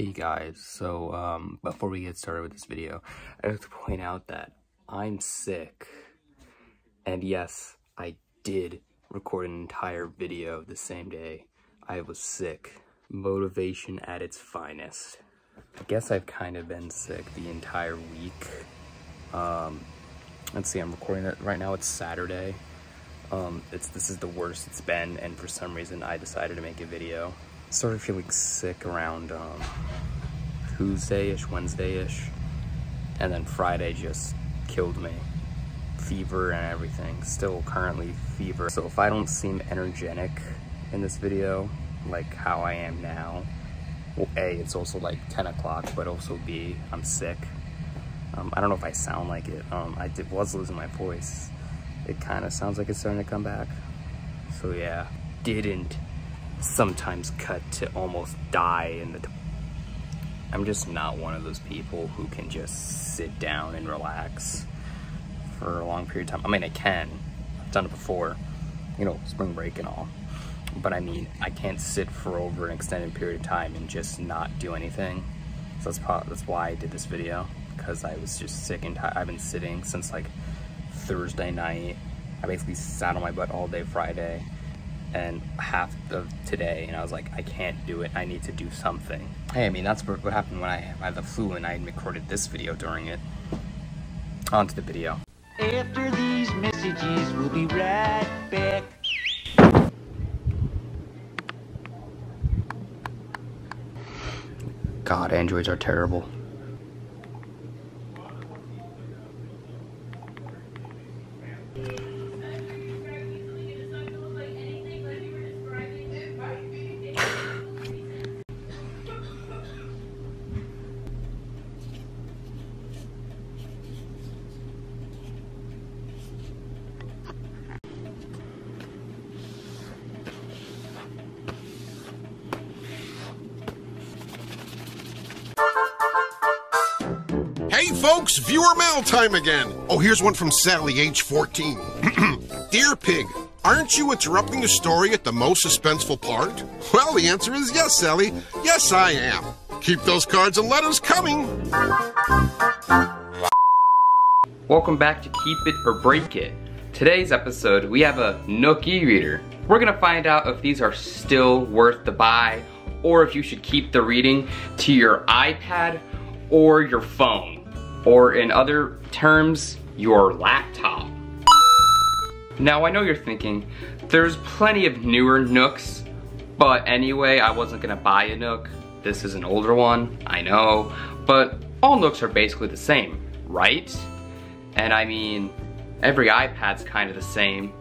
Hey guys, so before we get started with this video, I have to point out that I'm sick. And yes, I did record an entire video the same day I was sick. Motivation at its finest. I guess I've kind of been sick the entire week. Let's see, I'm recording it right now, it's Saturday. This is the worst it's been, and for some reason I decided to make a video. Started feeling sick around Tuesday-ish, Wednesday-ish, and then Friday just killed me. Fever and everything, still currently fever. So if I don't seem energetic in this video, like how I am now, well, A, it's also like 10 o'clock, but also B, I'm sick. I don't know if I sound like it. I was losing my voice. It kind of sounds like it's starting to come back. So yeah, didn't sometimes cut to almost die in the I'm just not one of those people who can just sit down and relax for a long period of time. I mean, I can. I've done it before, you know, spring break and all. But I mean, I can't sit for over an extended period of time and just not do anything. So that's why I did this video, because I was just sick and tired. I've been sitting since like Thursday night. I basically sat on my butt all day Friday and half of today, and I was like, I can't do it, I need to do something. Hey, I mean, that's what happened when I had the flu and I recorded this video during it. On to the video. After these messages, we'll be right back. God, androids are terrible. Hey folks, viewer mail time again. Oh, here's one from Sally, age 14. Dear Pig, aren't you interrupting the story at the most suspenseful part? Well, the answer is yes, Sally. Yes, I am. Keep those cards and letters coming. Welcome back to Keep It or Break It. Today's episode, we have a Nook e-reader. We're gonna find out if these are still worth the buy, or if you should keep the reading to your iPad or your phone. Or in other terms, your laptop. Now I know you're thinking, there's plenty of newer Nooks, but anyway, I wasn't gonna buy a Nook. This is an older one, I know, but all Nooks are basically the same, right? And I mean, every iPad's kind of the same.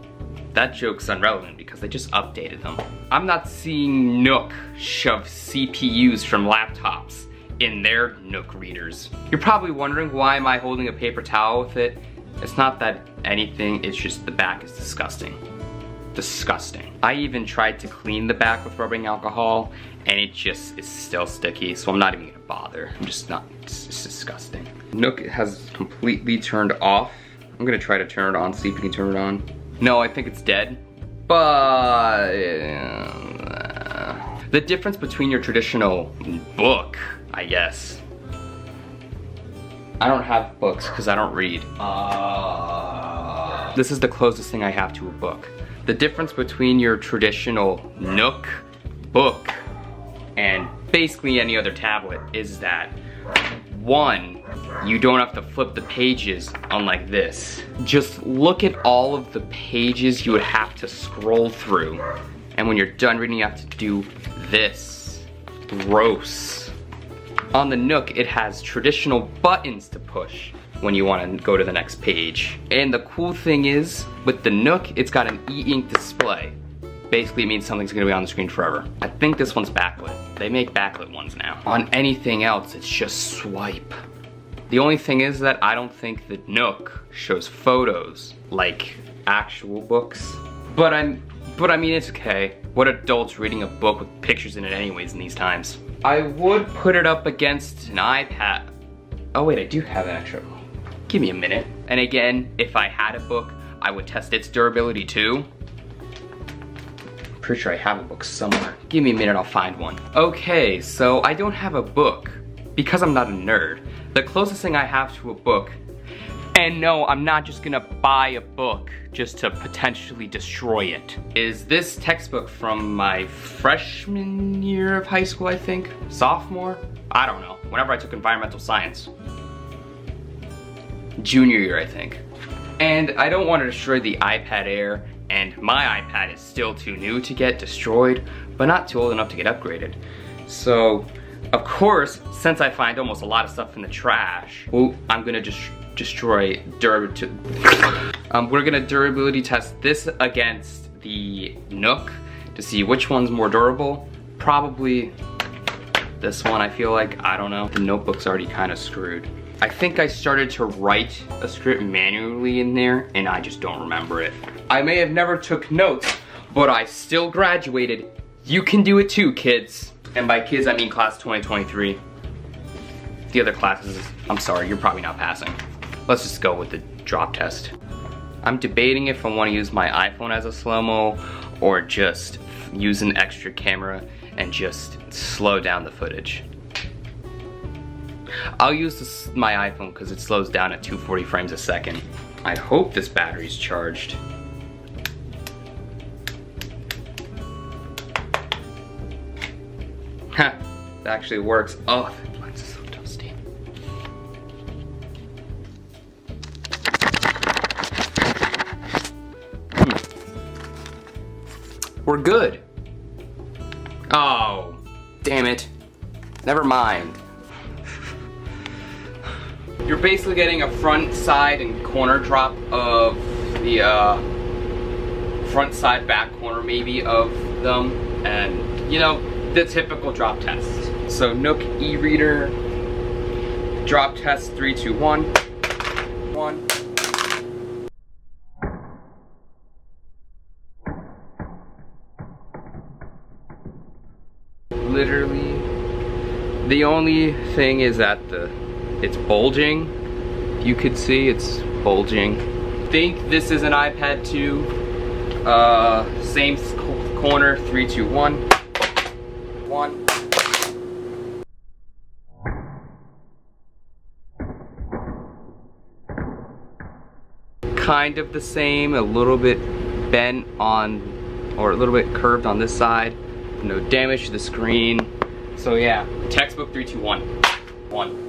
That joke's irrelevant because they just updated them. I'm not seeing Nook shove CPUs from laptops in their Nook readers. You're probably wondering, why am I holding a paper towel with it? It's not that anything, it's just the back is disgusting. Disgusting. I even tried to clean the back with rubbing alcohol and it just is still sticky, so I'm not even gonna bother. I'm just not, it's disgusting. Nook has completely turned off. I'm gonna try to turn it on, see if we can turn it on. No, I think it's dead, but the difference between your traditional book, I guess. I don't have books because I don't read. This is the closest thing I have to a book. The difference between your traditional Nook book and basically any other tablet is that, one, you don't have to flip the pages unlike this. Just look at all of the pages you would have to scroll through. And when you're done reading, you have to do this. Gross. On the Nook, it has traditional buttons to push when you want to go to the next page. And the cool thing is, with the Nook, it's got an e-ink display. Basically, it means something's gonna be on the screen forever. I think this one's backlit. They make backlit ones now. On anything else, it's just swipe. The only thing is that I don't think the Nook shows photos like actual books. But I mean, it's okay. What adult's reading a book with pictures in it anyways in these times? I would put it up against an iPad. Oh wait, I do have an extra. Give me a minute. And again, if I had a book, I would test its durability too. pretty sure I have a book somewhere. Give me a minute, I'll find one. Okay, so I don't have a book because I'm not a nerd. The closest thing I have to a book, and no, I'm not just gonna buy a book just to potentially destroy it, is this textbook from my freshman year of high school, I think? Sophomore? I don't know. Whenever I took environmental science. Junior year, I think. And I don't want to destroy the iPad Air, and my iPad is still too new to get destroyed, but not too old enough to get upgraded. So, of course, since I find almost a lot of stuff in the trash, well, I'm gonna just destroy durability. We're gonna durability test this against the Nook to see which one's more durable. Probably this one, I feel like. I don't know. The notebook's already kind of screwed. I think I started to write a script manually in there, and I just don't remember it. I may have never took notes, but I still graduated. You can do it too, kids. And by kids, I mean class 2023. The other classes, I'm sorry, you're probably not passing. Let's just go with the drop test. I'm debating if I want to use my iPhone as a slow-mo or just use an extra camera and just slow down the footage. I'll use my iPhone because it slows down at 240 frames a second. I hope this battery's charged. Ha, it actually works. Oh, the lens is so dusty. We're good. Oh, damn it. Never mind. You're basically getting a front, side, and corner drop of the front, side, back corner maybe of them, and you know, the typical drop test. So Nook e-reader, drop test 3, 2, 1. 1. Literally, the only thing is that it's bulging. You could see it's bulging. I think this is an iPad 2. Same corner, 3, 2, 1. 1. Kind of the same, a little bit bent on, or a little bit curved on this side. No damage to the screen. So yeah, textbook 3, 2, 1. 1.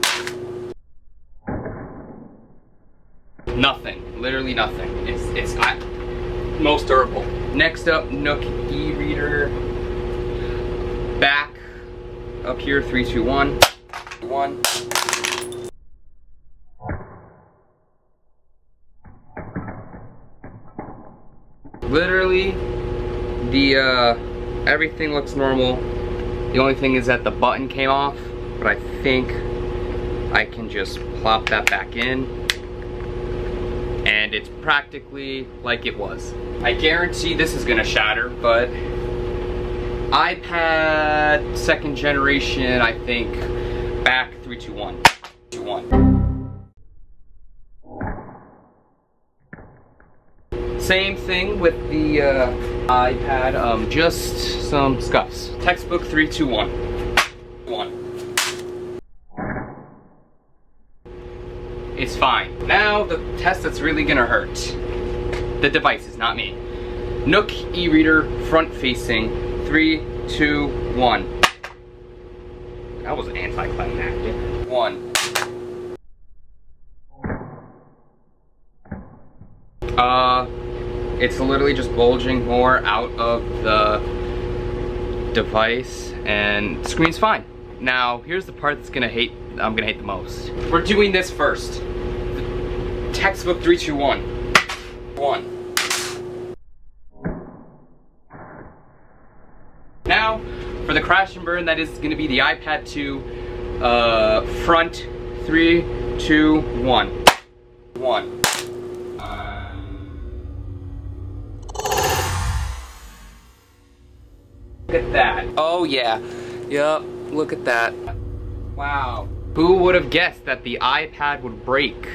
Nothing, literally nothing. It's most durable. Next up, Nook e-reader. Back up here, 3, 2, 1. 1. Literally, the everything looks normal. The only thing is that the button came off, but I think I can just plop that back in. And it's practically like it was. I guarantee this is gonna shatter, but iPad 2nd generation, I think, back 3, 2, 1. 2, 1. Same thing with the iPad, just some scuffs. Textbook 3, 2, 1. 1. It's fine. Now the test that's really gonna hurt. The device is not me. Nook e-reader, front facing, 3, 2, 1. That was anticlimactic. 1. It's literally just bulging more out of the device, and the screen's fine. Now, here's the part that's I'm gonna hate the most. We're doing this first. Textbook 3, 2, 1. 1. Now, for the crash and burn, that is gonna be the iPad 2, front, 3, 2, 1. 1. Look at that. Oh yeah. Yup, look at that. Wow. Who would have guessed that the iPad would break?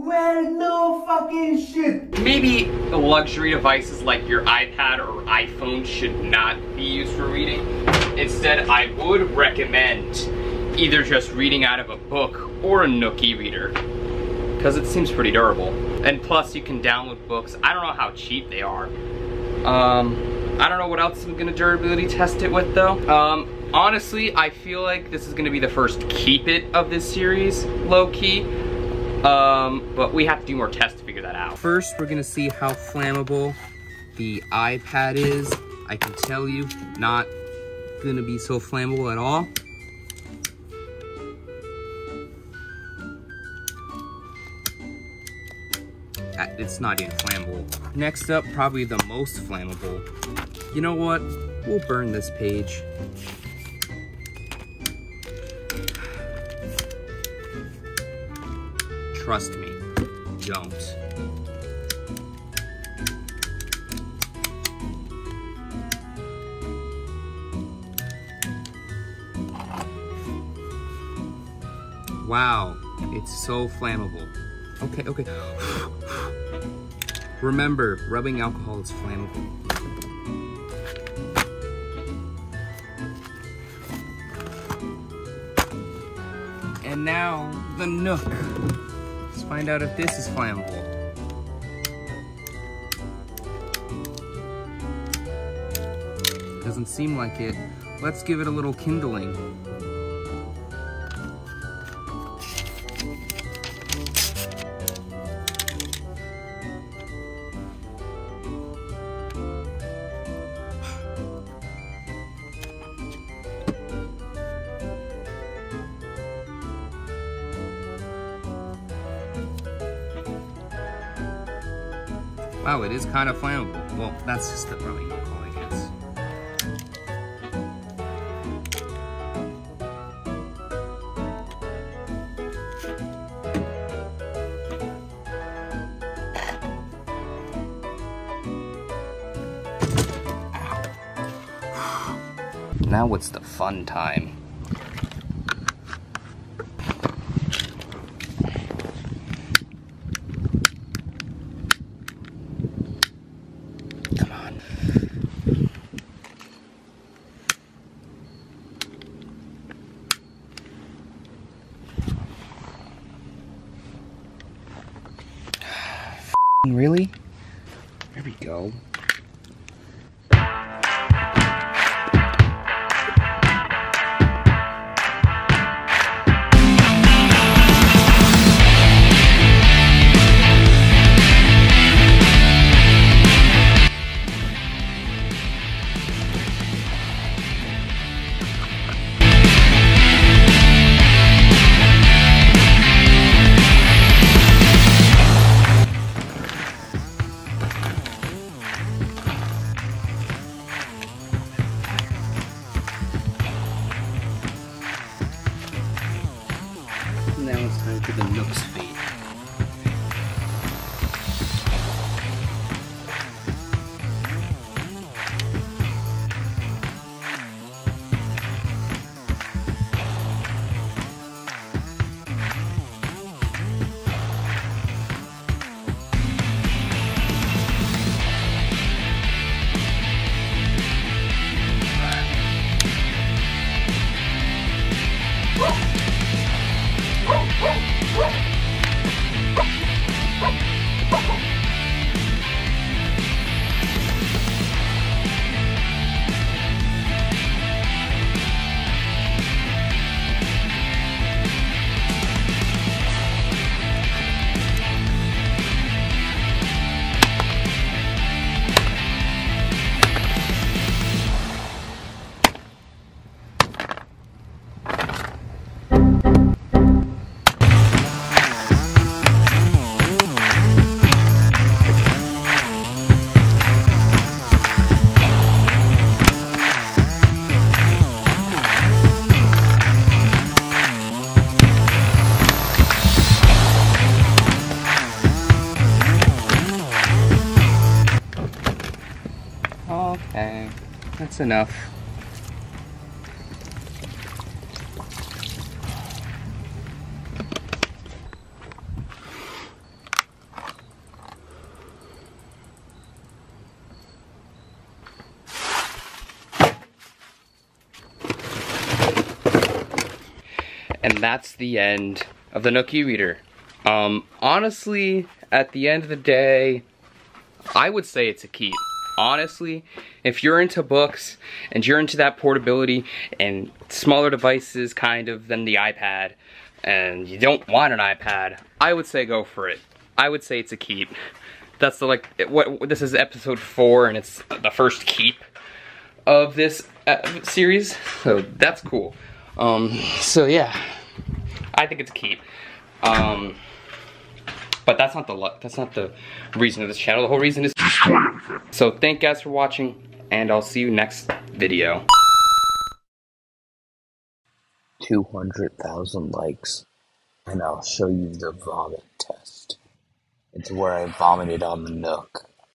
Well, no fucking shit. Maybe luxury devices like your iPad or iPhone should not be used for reading. Instead, I would recommend either just reading out of a book or a Nook e-reader, because it seems pretty durable. And plus, you can download books. I don't know how cheap they are. I don't know what else I'm gonna durability test it with though. Honestly, I feel like this is gonna be the first keep it of this series, low key. But we have to do more tests to figure that out. First, we're gonna see how flammable the iPad is. I can tell you, not gonna be so flammable at all. It's not even flammable. Next up, probably the most flammable. You know what? We'll burn this page. Trust me, don't. Wow, it's so flammable. Okay. Remember, rubbing alcohol is flammable. And now, the Nook. Let's find out if this is flammable. Doesn't seem like it. Let's give it a little kindling. Wow, it is kind of flammable. Well, that's just the rubbing alcohol, I guess. Ow. Now it's the fun time. Really? There we go. Now it's time for the Nook's fate. Okay, that's enough. And that's the end of the Nook e-reader. Honestly, at the end of the day, I would say it's a keep. Honestly, if you're into books and you're into that portability and smaller devices kind of than the iPad, and you don't want an iPad, I would say go for it. I would say it's a keep. That's this is episode 4 and it's the first keep of this series, so that's cool. So yeah, I think it's a keep. But that's not the reason of this channel. The whole reason is so thank you guys for watching, and I'll see you next video. 200,000 likes, and I'll show you the vomit test. It's where I vomited on the Nook.